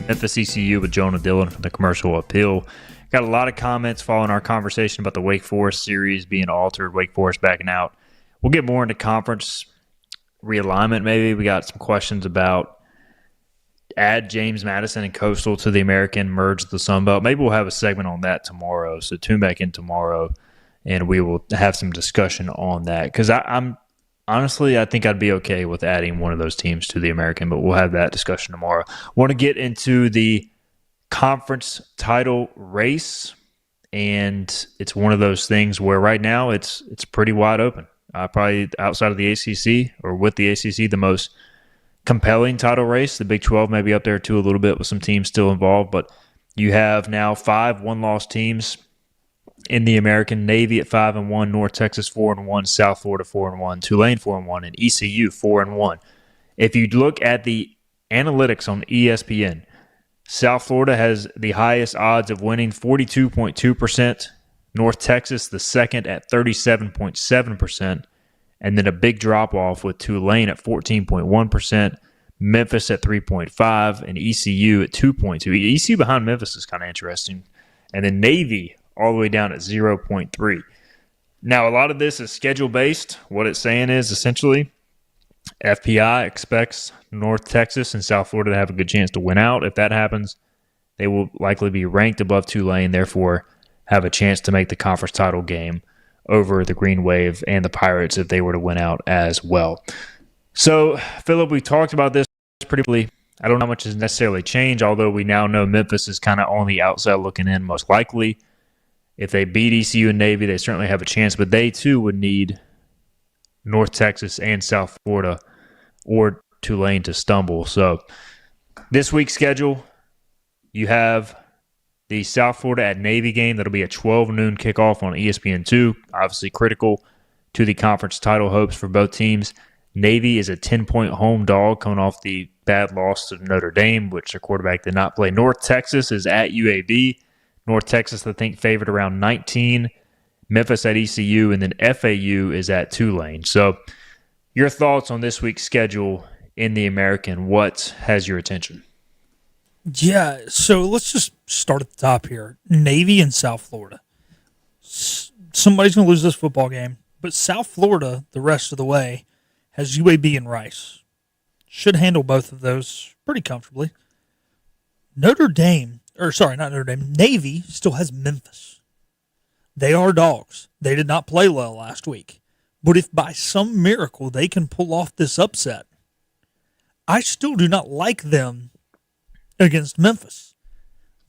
Memphis ECU with Jonah Dillon from the Commercial Appeal. Got a lot of comments following our conversation about the Wake Forest series being altered, Wake Forest backing out. We'll get more into conference realignment maybe. We got some questions about add James Madison and Coastal to the American, merge the Sun Belt. Maybe we'll have a segment on that tomorrow. So tune back in tomorrow, and we will have some discussion on that. Because I'm Honestly, I think I'd be okay with adding one of those teams to the American, but we'll have that discussion tomorrow. Want to get into the conference title race, and it's one of those things where right now it's pretty wide open. Probably outside of the ACC or with the ACC, the most compelling title race. The Big 12 may be up there too a little bit with some teams still involved, but you have now 5 one-loss teams in the American. Navy at 5-1, North Texas 4-1, South Florida 4-1, Tulane 4-1, and ECU 4-1. If you look at the analytics on ESPN, South Florida has the highest odds of winning, 42.2%. North Texas, the second at 37.7%. And then a big drop-off with Tulane at 14.1%, Memphis at 3.5%, and ECU at 2.2%. ECU behind Memphis is kind of interesting. And then Navy all the way down at 0.3%. Now, a lot of this is schedule-based. What it's saying is, essentially, FPI expects North Texas and South Florida to have a good chance to win out. If that happens, they will likely be ranked above Tulane, therefore have a chance to make the conference title game over the Green Wave and the Pirates if they were to win out as well. So, Philip, we talked about this pretty briefly. I don't know how much has necessarily changed, although we now know Memphis is kind of on the outside looking in most likely. If they beat ECU and Navy, they certainly have a chance, but they too would need North Texas and South Florida or Tulane to stumble. So this week's schedule, you have the South Florida at Navy game. That'll be a 12 noon kickoff on ESPN2. Obviously critical to the conference title hopes for both teams. Navy is a 10-point home dog coming off the bad loss to Notre Dame, which their quarterback did not play. North Texas is at UAB. North Texas, I think, favored around 19. Memphis at ECU, and then FAU is at Tulane. So your thoughts on this week's schedule in the American, what has your attention? Yeah, so let's just start at the top here. Navy and South Florida. Somebody's going to lose this football game, but South Florida, the rest of the way, has UAB and Rice. Should handle both of those pretty comfortably. Navy still has Memphis. They are dogs. They did not play well last week. But if by some miracle they can pull off this upset, I still do not like them against Memphis.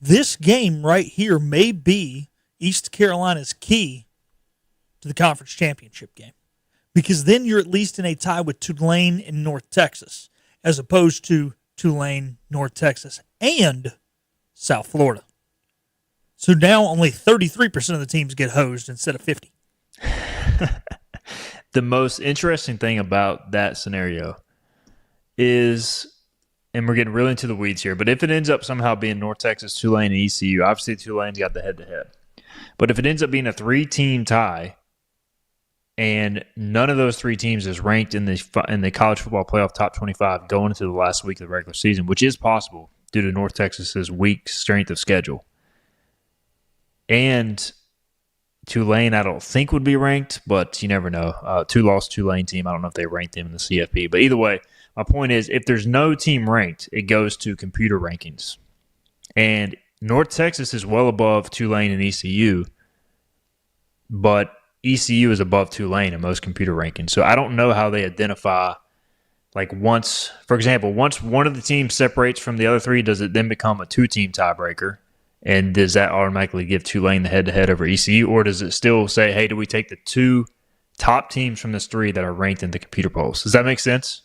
This game right here may be East Carolina's key to the conference championship game, because then you're at least in a tie with Tulane and North Texas, as opposed to Tulane, North Texas, and South Florida. So now only 33% of the teams get hosed instead of 50. The most interesting thing about that scenario is, and we're getting really into the weeds here, but if it ends up somehow being North Texas, Tulane, and ECU, obviously Tulane's got the head-to-head. But if it ends up being a 3-team tie, and none of those 3 teams is ranked in the college football playoff top 25 going into the last week of the regular season, which is possible due to North Texas's weak strength of schedule. And Tulane, I don't think would be ranked, but you never know. 2-loss Tulane team, I don't know if they ranked them in the CFP. But either way, my point is, if there's no team ranked, it goes to computer rankings. And North Texas is well above Tulane and ECU, but ECU is above Tulane in most computer rankings. So I don't know how they identify, once one of the teams separates from the other 3, does it then become a 2-team tiebreaker? And does that automatically give Tulane the head-to-head over ECU? Or does it still say, hey, do we take the 2 top teams from this 3 that are ranked in the computer polls? Does that make sense?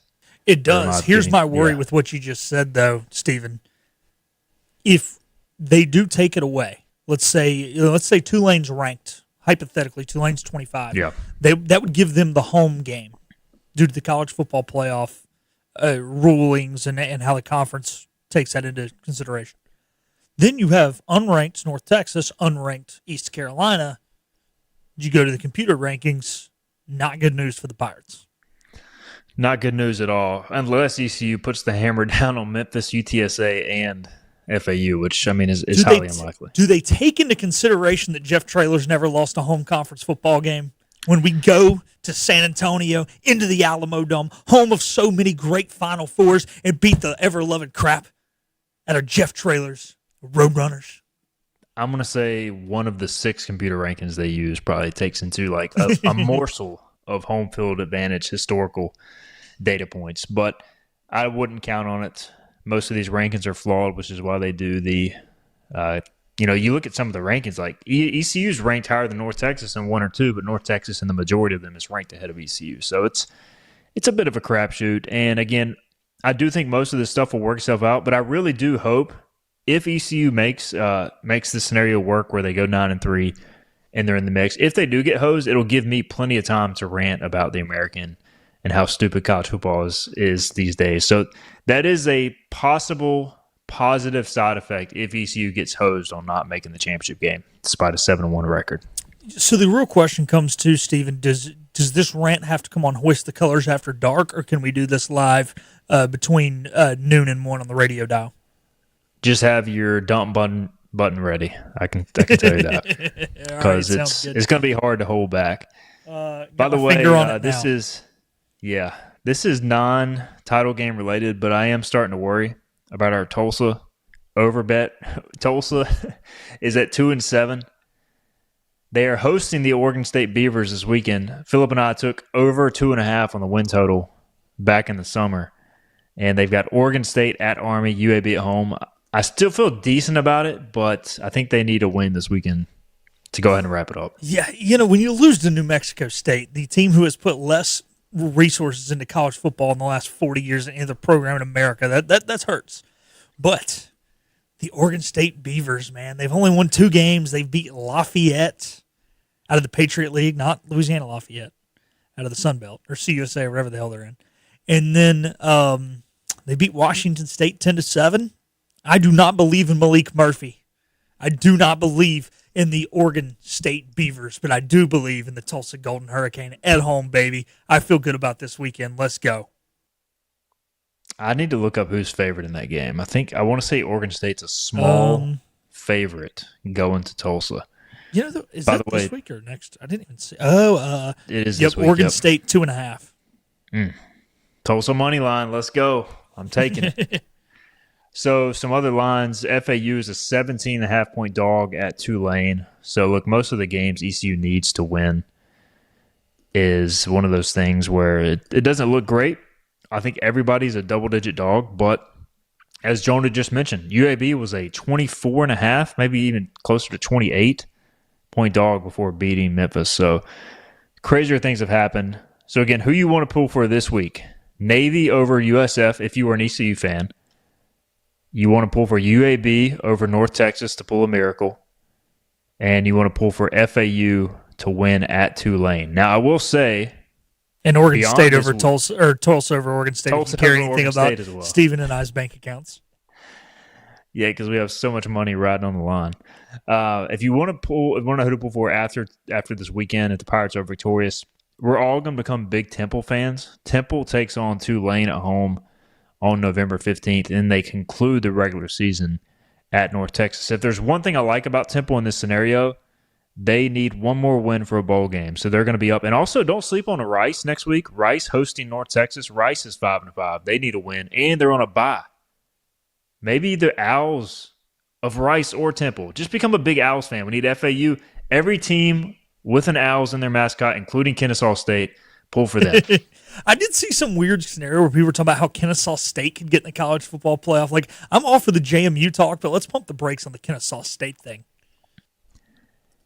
It does. Here's my worry with what you just said, though, Stephen. If they do take it away, let's say Tulane's ranked, hypothetically, Tulane's 25. Yeah. That would give them the home game due to the college football playoff rulings and how the conference takes that into consideration. Then you have unranked North Texas, unranked East Carolina. You go to the computer rankings, not good news for the Pirates. Not good news at all, unless ECU puts the hammer down on Memphis, UTSA, and FAU, which, is highly unlikely. Do they take into consideration that Jeff Traylor's never lost a home conference football game? When we go to San Antonio, into the Alamo Dome, home of so many great Final Fours, and beat the ever-loved crap out of Jeff Traylor's Roadrunners? I'm going to say one of the 6 computer rankings they use probably takes into a morsel of home field advantage historical data points, but I wouldn't count on it. Most of these rankings are flawed, which is why they do the you look at some of the rankings, like ECU is ranked higher than North Texas in 1 or 2, but North Texas in the majority of them is ranked ahead of ECU. So it's a bit of a crapshoot. And again, I do think most of this stuff will work itself out, but I really do hope if ECU makes the scenario work where they go 9-3 and they're in the mix, if they do get hosed, it'll give me plenty of time to rant about the American and how stupid college football is these days. So that is a possible positive side effect if ECU gets hosed on not making the championship game, despite a 7-1 record. So the real question comes to, Stephen, does this rant have to come on Hoist the Colors after dark, or can we do this live between noon and 1 on the radio dial? Just have your dump button ready. I can tell you that, because it's going to be hard to hold back. By the way, this is non-title game related, but I am starting to worry about our Tulsa over bet. Tulsa is at 2-7. They are hosting the Oregon State Beavers this weekend. Philip and I took over 2.5 on the win total back in the summer, and they've got Oregon State at Army, UAB at home. I still feel decent about it, but I think they need a win this weekend to go ahead and wrap it up. Yeah, when you lose to New Mexico State, the team who has put less resources into college football in the last 40 years than any other program in America, that hurts. But the Oregon State Beavers, man, they've only won 2 games. They've beat Lafayette out of the Patriot League, not Louisiana Lafayette, out of the Sun Belt, or CUSA, or whatever the hell they're in. And then they beat Washington State 10-7. I do not believe in Malik Murphy. I do not believe in the Oregon State Beavers, but I do believe in the Tulsa Golden Hurricane at home, baby. I feel good about this weekend. Let's go. I need to look up who's favored in that game. I want to say Oregon State's a small favorite going to Tulsa. Is that this week or next? I didn't even see. Oh, it is this week. Oregon State 2.5. Tulsa money line. Let's go. I'm taking it. So some other lines, FAU is a 17.5-point dog at Tulane. So look, most of the games ECU needs to win is one of those things where it doesn't look great. I think everybody's a double-digit dog, but as Jonah just mentioned, UAB was a 24.5, maybe even closer to 28-point dog before beating Memphis. So crazier things have happened. So again, who you want to pull for this week? Navy over USF if you are an ECU fan. You want to pull for UAB over North Texas to pull a miracle. And you want to pull for FAU to win at Tulane. Now, I will say... And Oregon State over Tulsa, or Tulsa over Oregon State. Tulsa if you care over anything Oregon about State as well. Stephen and I's bank accounts. Yeah, because we have so much money riding on the line. If you want to know who to pull for after this weekend, if the Pirates are victorious, we're all going to become big Temple fans. Temple takes on Tulane at home on November 15th, and they conclude the regular season at North Texas. If there's one thing I like about Temple in this scenario, they need one more win for a bowl game. So they're going to be up. And also, don't sleep on Rice next week. Rice hosting North Texas. Rice is 5-5. They need a win, and they're on a bye. Maybe the Owls of Rice or Temple. Just become a big Owls fan. We need FAU. Every team with an Owls in their mascot, including Kennesaw State, pull for them. I did see some weird scenario where people were talking about how Kennesaw State could get in the college football playoff. Like, I'm all for the JMU talk, but let's pump the brakes on the Kennesaw State thing.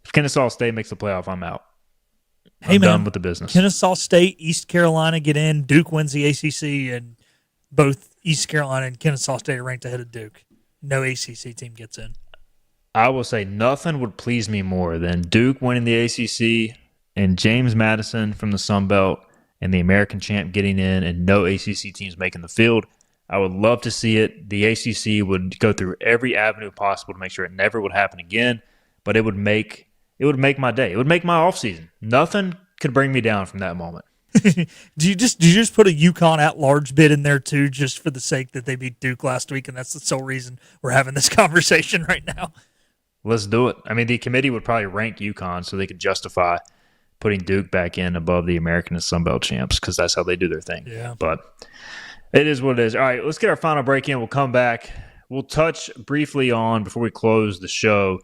If Kennesaw State makes the playoff, I'm out. I'm done with the business. Kennesaw State, East Carolina get in. Duke wins the ACC, and both East Carolina and Kennesaw State are ranked ahead of Duke. No ACC team gets in. I will say nothing would please me more than Duke winning the ACC and James Madison from the Sun Belt and the American champ getting in and no ACC teams making the field. I would love to see it. The ACC would go through every avenue possible to make sure it never would happen again, but it would make my day. It would make my offseason. Nothing could bring me down from that moment. Do you just put a UConn at-large bid in there too, just for the sake that they beat Duke last week, and that's the sole reason we're having this conversation right now? Let's do it. I mean, the committee would probably rank UConn so they could justify putting Duke back in above the American and Sun Belt champs because that's how they do their thing. Yeah. But it is what it is. All right, let's get our final break in. We'll come back. We'll touch briefly on, before we close the show,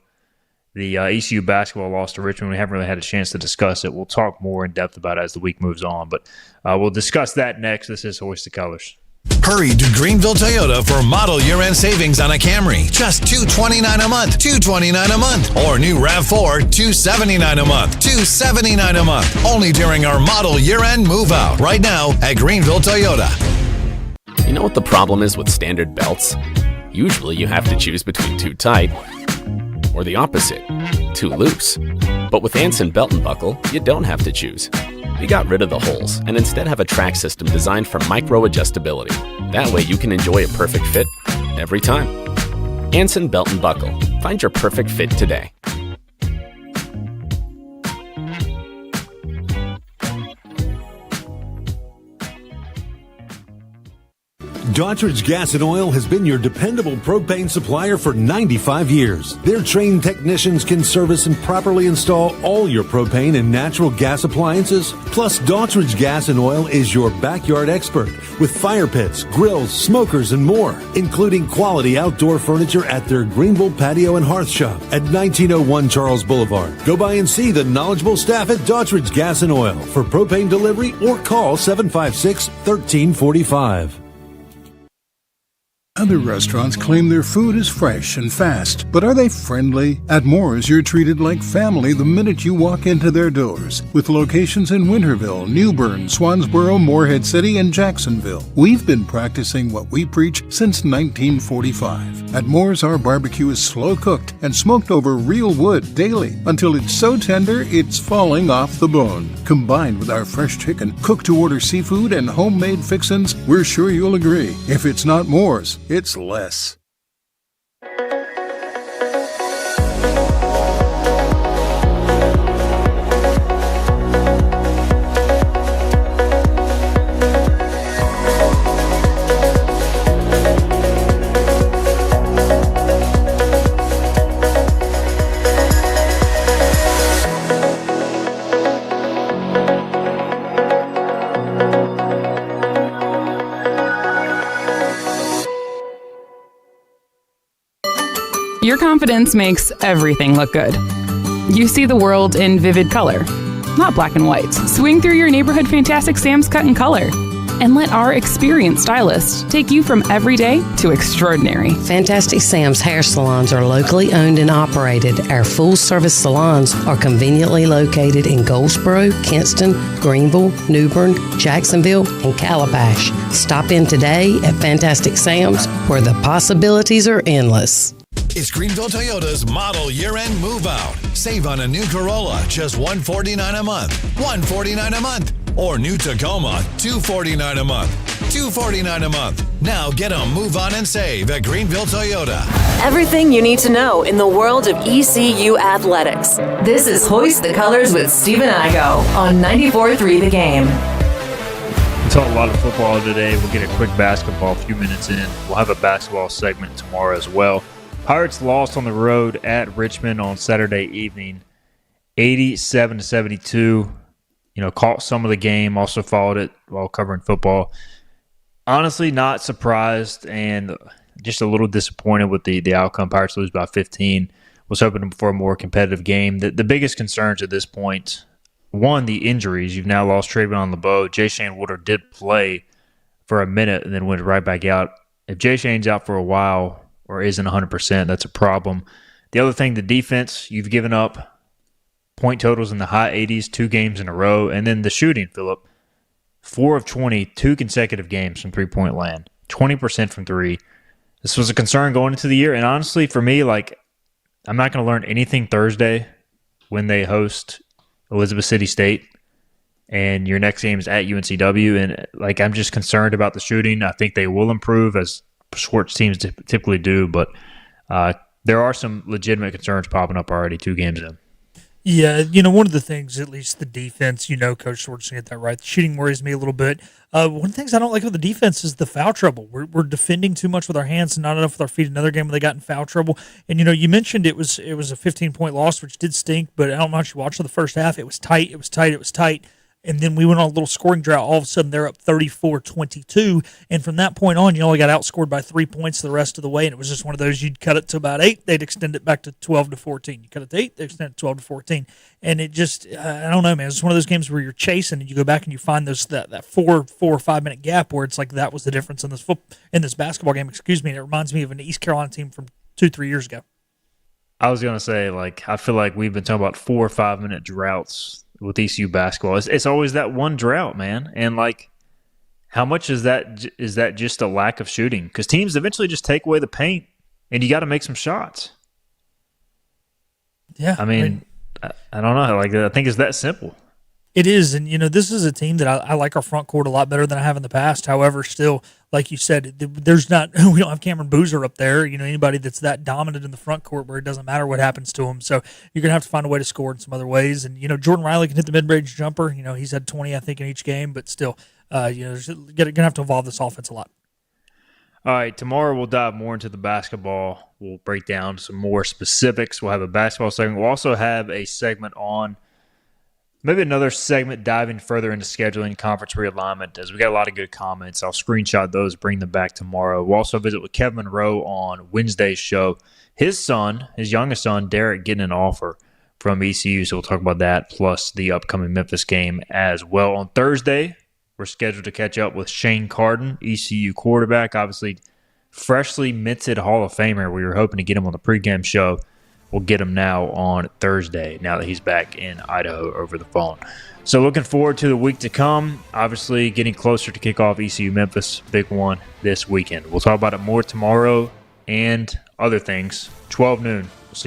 the ECU basketball loss to Richmond. We haven't really had a chance to discuss it. We'll talk more in depth about it as the week moves on, but we'll discuss that next. This is Hoist the Colors. Hurry to Greenville Toyota for model year-end savings on a Camry. Just $229 a month. $229 a month. Or new RAV4, $279 a month. $279 a month. Only during our model year-end move-out. Right now at Greenville Toyota. You know what the problem is with standard belts? Usually you have to choose between too tight or the opposite, too loose. But with Anson Belt and Buckle, you don't have to choose. We got rid of the holes and instead have a track system designed for micro-adjustability. That way you can enjoy a perfect fit every time. Anson Belt and Buckle. Find your perfect fit today. Daughtridge Gas and Oil has been your dependable propane supplier for 95 years. Their trained technicians can service and properly install all your propane and natural gas appliances. Plus, Daughtridge Gas and Oil is your backyard expert with fire pits, grills, smokers, and more, including quality outdoor furniture at their Greenville Patio and Hearth Shop at 1901 Charles Boulevard. Go by and see the knowledgeable staff at Daughtridge Gas and Oil for propane delivery or call 756-1345. Other restaurants claim their food is fresh and fast, but are they friendly? At Moore's, you're treated like family the minute you walk into their doors. With locations in Winterville, New Bern, Swansboro, Morehead City, and Jacksonville. We've been practicing what we preach since 1945. At Moore's, our barbecue is slow cooked and smoked over real wood daily until it's so tender it's falling off the bone. Combined with our fresh chicken, cooked-to-order seafood, and homemade fixins, we're sure you'll agree. If it's not Moore's, it's less. Your confidence makes everything look good. You see the world in vivid color, not black and white. Swing through your neighborhood Fantastic Sam's Cut in Color and let our experienced stylists take you from everyday to extraordinary. Fantastic Sam's hair salons are locally owned and operated. Our full-service salons are conveniently located in Goldsboro, Kinston, Greenville, New Bern, Jacksonville, and Calabash. Stop in today at Fantastic Sam's, where the possibilities are endless. It's Greenville Toyota's model year-end move-out. Save on a new Corolla, just $149 a month. $149 a month. Or new Tacoma, $249 a month. $249 a month. Now get a move on and save at Greenville Toyota. Everything you need to know in the world of ECU athletics. This is Hoist the Colors with Stephen Igo on 94.3 The Game. We talked a lot of football today. We'll get a quick basketball a few minutes in. We'll have a basketball segment tomorrow as well. Pirates lost on the road at Richmond on Saturday evening, 87-72. Caught some of the game, also followed it while covering football. Honestly, not surprised and just a little disappointed with the outcome. Pirates lose by 15. Was hoping for a more competitive game. The biggest concerns at this point, one, the injuries. You've now lost Trayvon LeBeau. Jay Shane Woodard did play for a minute and then went right back out. If Jay Shane's out for a while or isn't 100%, that's a problem. The other thing, the defense, you've given up point totals in the high 80s 2 games in a row. And then the shooting, Phillip, 4 of 20, 2 consecutive games from three-point land, 20% from three. This was a concern going into the year. And honestly, for me, I'm not going to learn anything Thursday when they host Elizabeth City State. And your next game is at UNCW. And I'm just concerned about the shooting. I think they will improve as sports teams typically do, but there are some legitimate concerns popping up already 2 games in. Yeah, one of the things, at least the defense, Coach Swartz can get that right. The shooting worries me a little bit. One of the things I don't like about the defense is the foul trouble. We're defending too much with our hands and not enough with our feet. Another game where they got in foul trouble. And, you mentioned it was a 15-point loss, which did stink, but I don't know if you watched the first half. It was tight. And then we went on a little scoring drought. All of a sudden, they're up 34-22. And from that point on, you only got outscored by 3 points the rest of the way. And it was just one of those, you'd cut it to about 8, they'd extend it back to 12-14. You cut it to 8, they'd extend it to 12-14. And it just, I don't know, man. It's one of those games where you're chasing and you go back and you find that 4 or 5 minute gap where it's like that was the difference in this basketball game. Excuse me. And it reminds me of an East Carolina team from 2-3 years ago. I was going to say, I feel like we've been talking about 4 or 5 minute droughts with ECU basketball. It's always that one drought, man. And, how much is that just a lack of shooting? Because teams eventually just take away the paint, and you got to make some shots. Yeah. I mean, I don't know. I think it's that simple. It is, and this is a team that I like our front court a lot better than I have in the past. However, still, like you said, we don't have Cameron Boozer up there. Anybody that's that dominant in the front court where it doesn't matter what happens to him. So you're gonna have to find a way to score in some other ways. And Jordan Riley can hit the mid-range jumper. He's had 20, I think, in each game, but still, gonna have to evolve this offense a lot. All right, tomorrow we'll dive more into the basketball. We'll break down some more specifics. We'll have a basketball segment. We'll also have a segment on. Maybe another segment diving further into scheduling, conference realignment, as we got a lot of good comments. I'll screenshot those, bring them back tomorrow. We'll also visit with Kevin Monroe on Wednesday's show. His youngest son, Derek, getting an offer from ECU, so we'll talk about that, plus the upcoming Memphis game as well. On Thursday, we're scheduled to catch up with Shane Carden, ECU quarterback, obviously freshly minted Hall of Famer. We were hoping to get him on the pregame show. We'll get him now on Thursday, now that he's back in Idaho over the phone. So looking forward to the week to come. Obviously getting closer to kick off ECU Memphis, big one this weekend. We'll talk about it more tomorrow and other things, 12 noon.